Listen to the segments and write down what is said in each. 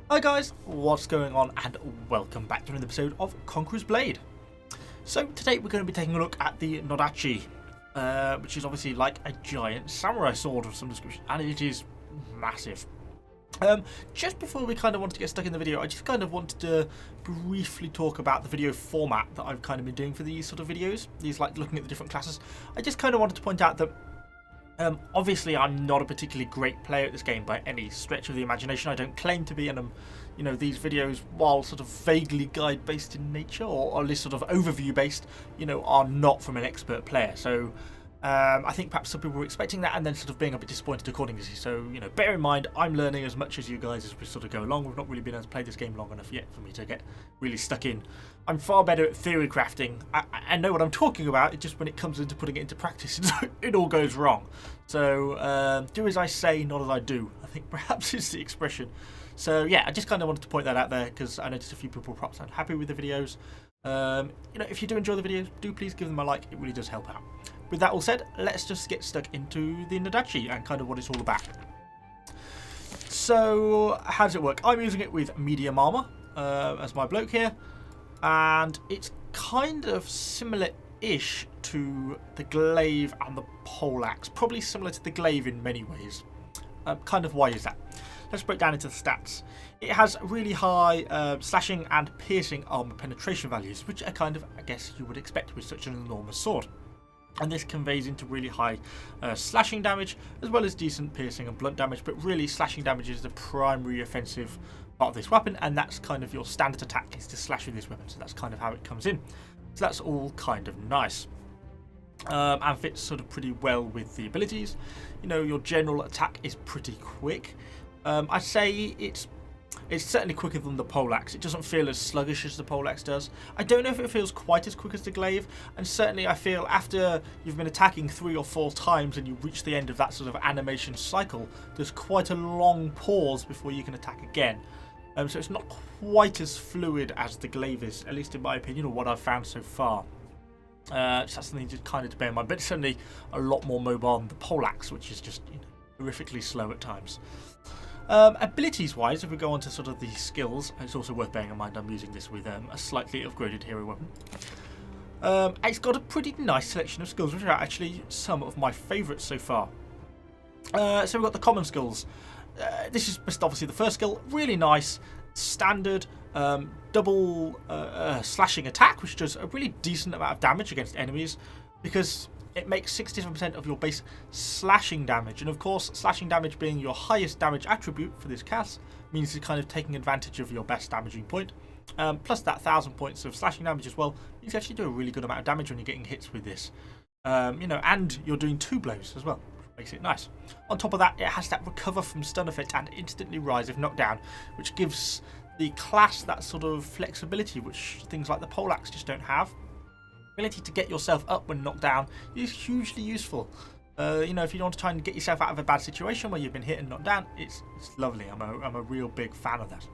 Hi guys, what's going on, and welcome back to another episode of Conquerors Blade. So today we're going to be taking a look at the Nodachi, which is obviously like a giant samurai sword of some description, and it is massive. Just before we kind of wanted to get stuck in the video, I just kind of wanted to briefly talk about the video format that I've kind of been doing for these sort of videos, these like looking at the different classes. I just kind of wanted to point out that obviously, I'm not a particularly great player at this game by any stretch of the imagination. I don't claim to be, and these videos, while sort of vaguely guide-based in nature, or at least sort of overview-based, are not from an expert player. So, I think perhaps some people were expecting that and then sort of being a bit disappointed accordingly. So, bear in mind, I'm learning as much as you guys as we sort of go along. We've not really been able to play this game long enough yet for me to get really stuck in. I'm far better at theory crafting. I know what I'm talking about. It's just when it comes into putting it into practice, it all goes wrong. So, do as I say, not as I do, I think perhaps is the expression. So, yeah, I just kind of wanted to point that out there because I noticed a few people perhaps aren't happy with the videos. If you do enjoy the videos, do please give them a like. It really does help out. With that all said, let's just get stuck into the Nodachi and kind of what it's all about. So, how does it work? I'm using it with medium armor as my bloke here, and it's kind of similar-ish to the Glaive and the poleaxe, probably similar to the Glaive in many ways. Kind of why is that? Let's break down into the stats. It has really high slashing and piercing armor penetration values, which are kind of, I guess, you would expect with such an enormous sword. And this conveys into really high slashing damage, as well as decent piercing and blunt damage, but really slashing damage is the primary offensive part of this weapon, and that's kind of your standard attack is to slash with this weapon, so that's kind of how it comes in. So that's all kind of nice. And fits sort of pretty well with the abilities. Your general attack is pretty quick. I'd say it's certainly quicker than the poleaxe. It doesn't feel as sluggish as the poleaxe does. I don't know if it feels quite as quick as the Glaive, and certainly I feel after you've been attacking 3 or 4 times and you reach the end of that sort of animation cycle, there's quite a long pause before you can attack again. So it's not quite as fluid as the Glaive is, at least in my opinion, or what I've found so far. So that's something to kind of to bear in mind, but it's certainly a lot more mobile than the poleaxe, which is just horrifically slow at times. Abilities wise, if we go on to sort of the skills, it's also worth bearing in mind I'm using this with a slightly upgraded hero weapon. It's got a pretty nice selection of skills, which are actually some of my favourites so far. So we've got the common skills. This is just obviously the first skill, really nice, standard double slashing attack, which does a really decent amount of damage against enemies because it makes 67% of your base slashing damage, and of course slashing damage being your highest damage attribute for this class means you're kind of taking advantage of your best damaging point. Plus that 1,000 points of slashing damage as well, you can actually do a really good amount of damage when you're getting hits with this. And you're doing 2 blows as well, which makes it nice. On top of that, it has that recover from stun effect and instantly rise if knocked down, which gives the class that sort of flexibility which things like the poleaxe just don't have. Ability to get yourself up when knocked down is hugely useful. If you want to try and get yourself out of a bad situation where you've been hit and knocked down, it's lovely. I'm a real big fan of that.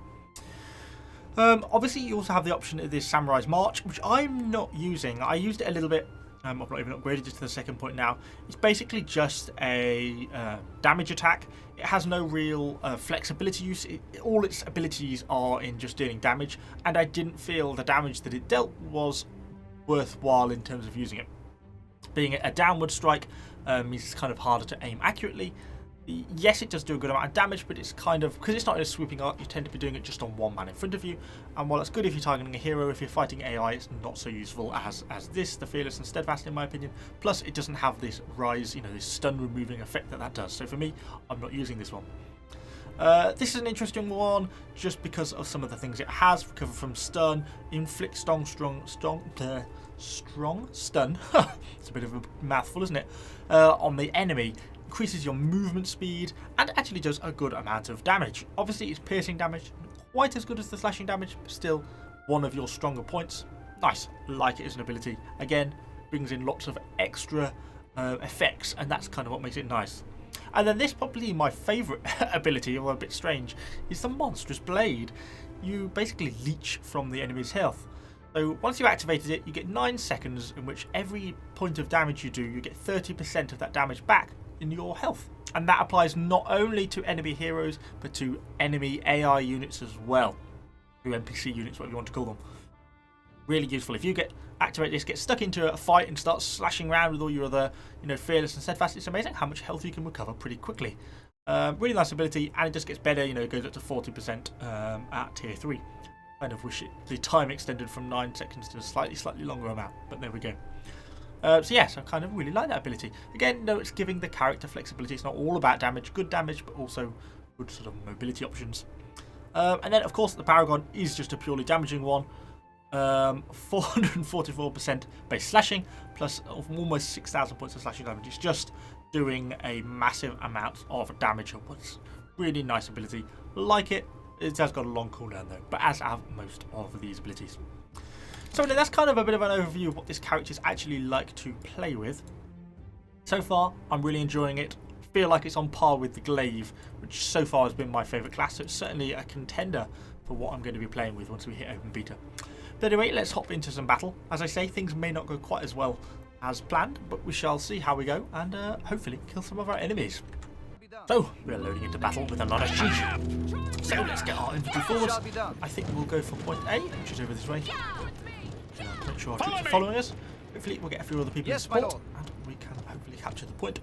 Obviously, you also have the option of this Samurai's March, which I'm not using. I used it a little bit. I've not even upgraded it to the second point now. It's basically just a damage attack. It has no real flexibility use. All its abilities are in just dealing damage, and I didn't feel the damage that it dealt was worthwhile in terms of using it. Being a downward strike means it's kind of harder to aim accurately. Yes, it does do a good amount of damage, but it's kind of, because it's not in a sweeping arc, you tend to be doing it just on one man in front of you, and while it's good if you're targeting a hero, if you're fighting AI, it's not so useful as this, the Fearless and Steadfast, in my opinion. Plus, it doesn't have this rise, this stun removing effect that does, so for me, I'm not using this one. This is an interesting one just because of some of the things it has. Recover from stun, inflict strong stun. It's a bit of a mouthful, isn't it? On the enemy, increases your movement speed and actually does a good amount of damage. Obviously, it's piercing damage, not quite as good as the slashing damage, but still one of your stronger points. Nice, like it as an ability. Again, brings in lots of extra effects, and that's kind of what makes it nice. And then this, probably my favourite ability, or a bit strange, is the Monstrous Blade. You basically leech from the enemy's health. So once you've activated it, you get 9 seconds in which every point of damage you do, you get 30% of that damage back in your health. And that applies not only to enemy heroes, but to enemy AI units as well. To NPC units, whatever you want to call them. Really useful. If you activate this, get stuck into a fight and start slashing around with all your other, fearless and steadfast, it's amazing how much health you can recover pretty quickly. Really nice ability, and it just gets better. It goes up to 40% at tier 3. Kind of wish the time extended from 9 seconds to a slightly longer amount, but there we go. So yes, I kind of really like that ability. Again, no, it's giving the character flexibility. It's not all about damage, good damage, but also good sort of mobility options. And then, of course, the Paragon is just a purely damaging one. 444% base slashing, plus almost 6,000 points of slashing damage. It's just doing a massive amount of damage upwards. Really nice ability. Like it. It has got a long cooldown though, but as have most of these abilities. So that's kind of a bit of an overview of what this character is actually like to play with. So far, I'm really enjoying it. Feel like it's on par with the Glaive, which so far has been my favourite class. So it's certainly a contender for what I'm going to be playing with once we hit open beta. But anyway, let's hop into some battle. As I say, things may not go quite as well as planned, but we shall see how we go and hopefully kill some of our enemies. So, we're loading into battle with a Nodachi. So let's get our infantry forwards. I think we'll go for point A, which is over this way. Make sure our troops are following us. Hopefully we'll get a few other people in support, and we can hopefully capture the point.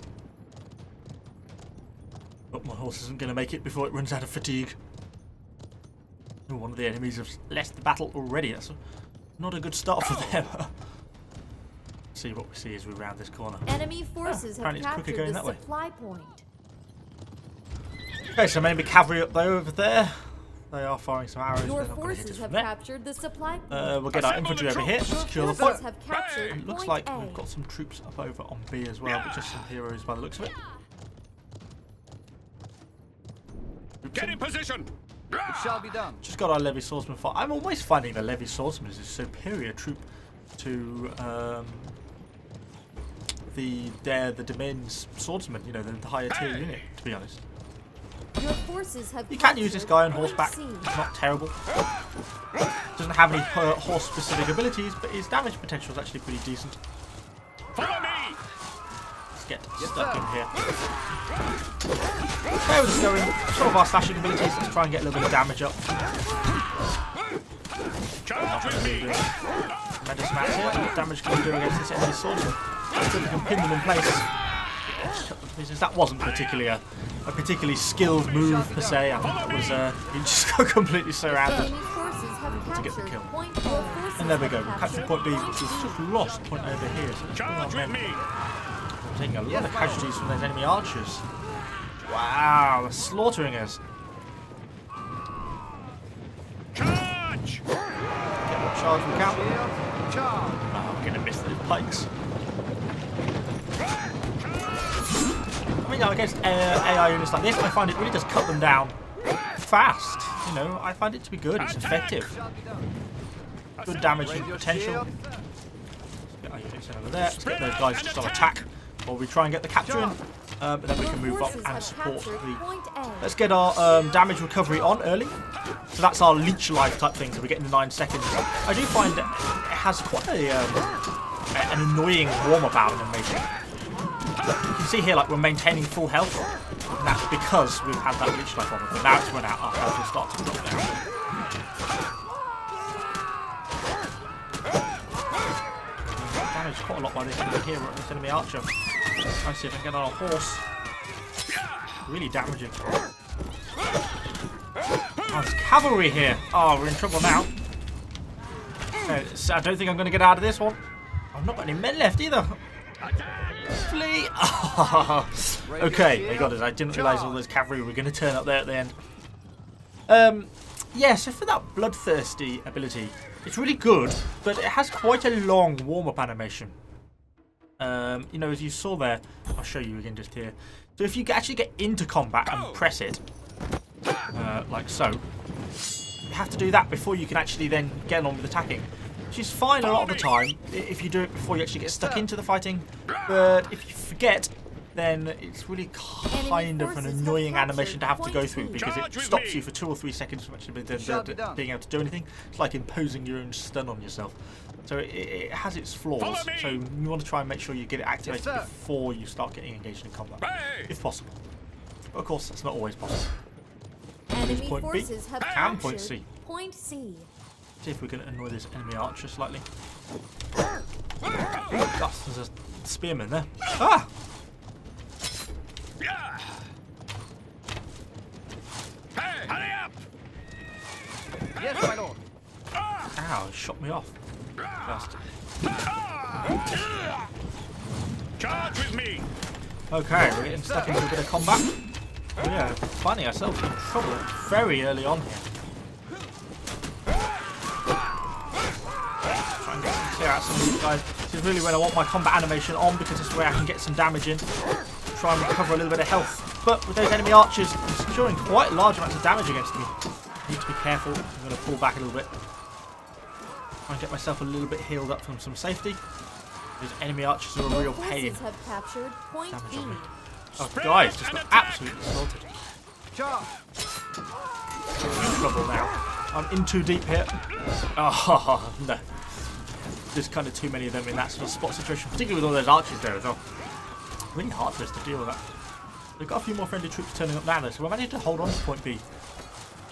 But my horse isn't going to make it before it runs out of fatigue. Ooh, one of the enemies has left the battle already. That's not a good start for them. See what we see as we round this corner. Enemy forces have captured the supply point. Okay, so maybe cavalry up there over there. They are firing some arrows. Your forces have captured the supply point. We'll get our infantry over here. Secure the point. It looks like we've got some troops up over on B as well, but just some heroes by the looks of it. Get in position. It shall be done. Just got our Levy Swordsman fight. I'm always finding the Levy Swordsman is a superior troop to the Domain's Swordsman, the higher tier unit, to be honest. Your forces have you can use this guy on horseback. It's not terrible. Doesn't have any horse-specific abilities, but his damage potential is actually pretty decent. Follow me. Let's get stuck in here. There we're just going. Some of our slashing abilities. Let's try and get a little bit of damage up. Charge with me. Tremendous amounts here. What damage can we do against this enemy swordsman? So we can pin them in place. That wasn't particularly a particularly skilled move per se. I think it was he just got completely surrounded to get the kill. And there we go. We captured point B, which was just lost point over here. So Charge with me. We're taking a lot of casualties from those enemy archers. Wow, they're slaughtering us. Charge. Get what charge we can. Charge. Oh, we're gonna miss those pikes. I mean, against AI units like this, I find it really does cut them down fast. I find it to be good. It's effective. Good damaging potential. Let's get our units in over there. Let's get those guys just on attack while we try and get the capture in. But then we can move up and support the... Let's get our damage recovery on early. So that's our leech life type thing, so we get into 9 seconds. I do find that it has quite an annoying warm-up animation. You can see here, like, we're maintaining full health, and that's because we've had that leech life on it, but now it's run out, our health will start to drop down. Damage quite a lot by this enemy here, this enemy archer. Try and see if I can get on a horse. Really damaging. Oh, there's cavalry here. Oh, we're in trouble now. So I don't think I'm going to get out of this one. I've not got any men left either. Flee! Oh. Okay, they got us. I didn't realise all those cavalry were going to turn up there at the end. Yeah, so for that bloodthirsty ability, it's really good, but it has quite a long warm-up animation. As you saw there, I'll show you again just here. So if you actually get into combat and press it, like so, you have to do that before you can actually then get on with attacking. Which is fine a lot of the time if you do it before you actually get stuck into the fighting, but if you forget, then it's really kind of an annoying animation to have to go through because it stops you for 2 or 3 seconds from actually being able to do anything. It's like imposing your own stun on yourself. So it has its flaws, so you want to try and make sure you get it activated before you start getting engaged in combat, if possible. But of course, that's not always possible. Enemy Point B. forces have And captured point C. Point C. See if we can annoy this enemy archer slightly. Gosh, there's a spearman there. Ah! Hey, hurry up! Yes, my lord. Ow, he shot me off. Bastard. Charge with me! Okay, we're getting stuck into a bit of combat. Yeah, finding ourselves in trouble very early on here. Try and clear out some of these guys. This is really when I want my combat animation on because this is where I can get some damage in. Try and recover a little bit of health. But with those enemy archers securing quite large amounts of damage against me, I need to be careful. I'm going to pull back a little bit. Try and get myself a little bit healed up from some safety. Those enemy archers are a real pain. Forces have captured Point Damage B. on me. Oh, guys, just got absolutely assaulted. Charge. I'm in trouble now. I'm in too deep here. Oh, no. There's kind of too many of them in that sort of spot situation, particularly with all those archers there as well. Really hard for us to deal with that. We've got a few more friendly troops turning up now though, so we're managing to hold on to point B.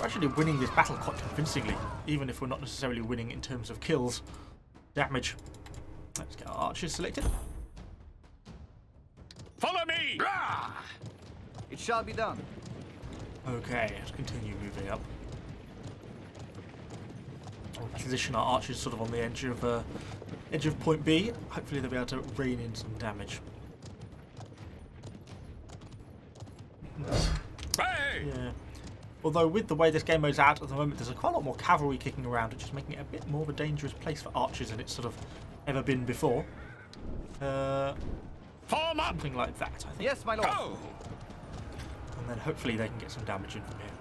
We're actually winning this battle quite convincingly, even if we're not necessarily winning in terms of kills. Damage. Let's get our archers selected. Follow me! It shall be done. Okay, let's continue moving up. We'll position our archers sort of on the edge of point B. Hopefully they'll be able to rain in some damage. Hey! Yeah. Although with the way this game mode's out at the moment, there's quite a lot more cavalry kicking around, which is making it a bit more of a dangerous place for archers than it's sort of ever been before. Form up! Something like that, I think. Yes, my lord. Go! And then hopefully they can get some damage in from here.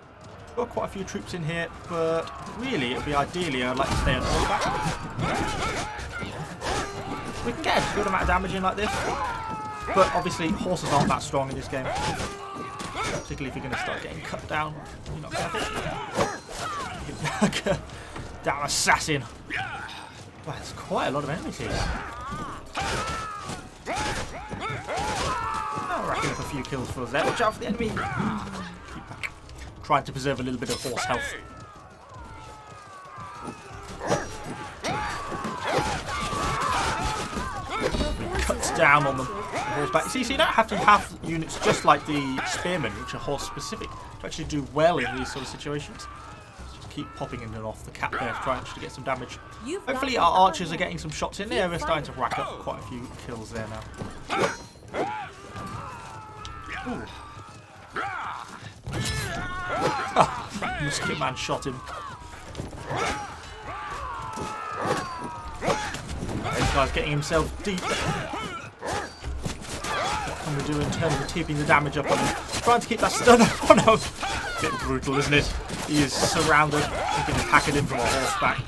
Got quite a few troops in here, but really, it'd be ideally I'd like to stay on horseback. We can get a good amount of damage in like this, but obviously horses aren't that strong in this game. Particularly if you're going to start getting cut down. You're not careful. Damn assassin. Wow, there's quite a lot of enemies here. Oh, racking up a few kills for us there. Watch out for the enemy. Keep back. Trying to preserve a little bit of horse health. Cuts down on them. Horseback. See, so you don't have to have units just like the spearmen, which are horse specific, to actually do well in these sort of situations. Just keep popping in and off the cap there to try and actually get some damage. Hopefully our archers are getting some shots in there. We're starting to rack up quite a few kills there now. Musket man shot him. This guy's getting himself deep. What can we do in terms of keeping the damage up on him? Trying to keep that stun up on him. Bit brutal, isn't it? He is surrounded. He can attack him from a horseback.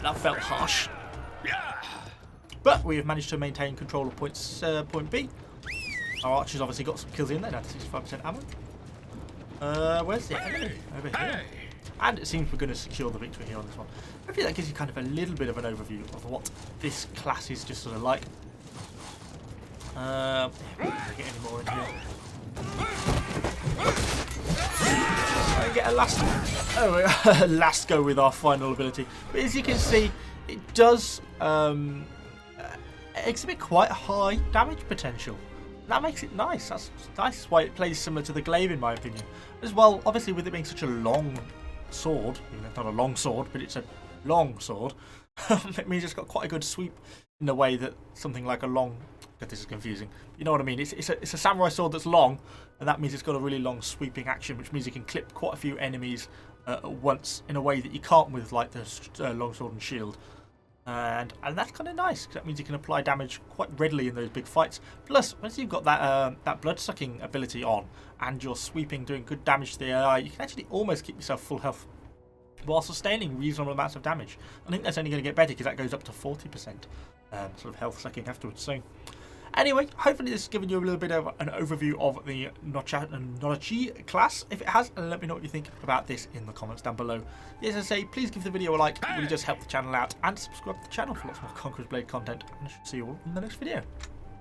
That felt harsh. But we have managed to maintain control of point B. Our archers obviously got some kills in there, down to 65% ammo. Where's the enemy? Over here. And it seems we're going to secure the victory here on this one. Hopefully that gives you kind of a little bit of an overview of what this class is just sort of like. Can we get any more in here? Try and get a last go with our final ability. But as you can see, it does exhibit quite high damage potential. That makes it nice. That's nice why it plays similar to the Glaive in my opinion. As well, obviously with it being such a long sword, even though it's not a long sword, but it's a long sword, it means it's got quite a good sweep in the way that something like a long... God, this is confusing. You know what I mean? It's a samurai sword that's long, and that means it's got a really long sweeping action, which means you can clip quite a few enemies at once in a way that you can't with like the long sword and shield. And that's kind of nice, because that means you can apply damage quite readily in those big fights. Plus, once you've got that blood-sucking ability on, and you're sweeping, doing good damage to the AI, you can actually almost keep yourself full health while sustaining reasonable amounts of damage. I think that's only going to get better, because that goes up to 40% sort of health sucking afterwards. So, anyway, hopefully this has given you a little bit of an overview of the Nodachi class. If it has, let me know what you think about this in the comments down below. As I say, please give the video a like, it really does help the channel out, and subscribe to the channel for lots more Conquerors Blade content, and I should see you all in the next video.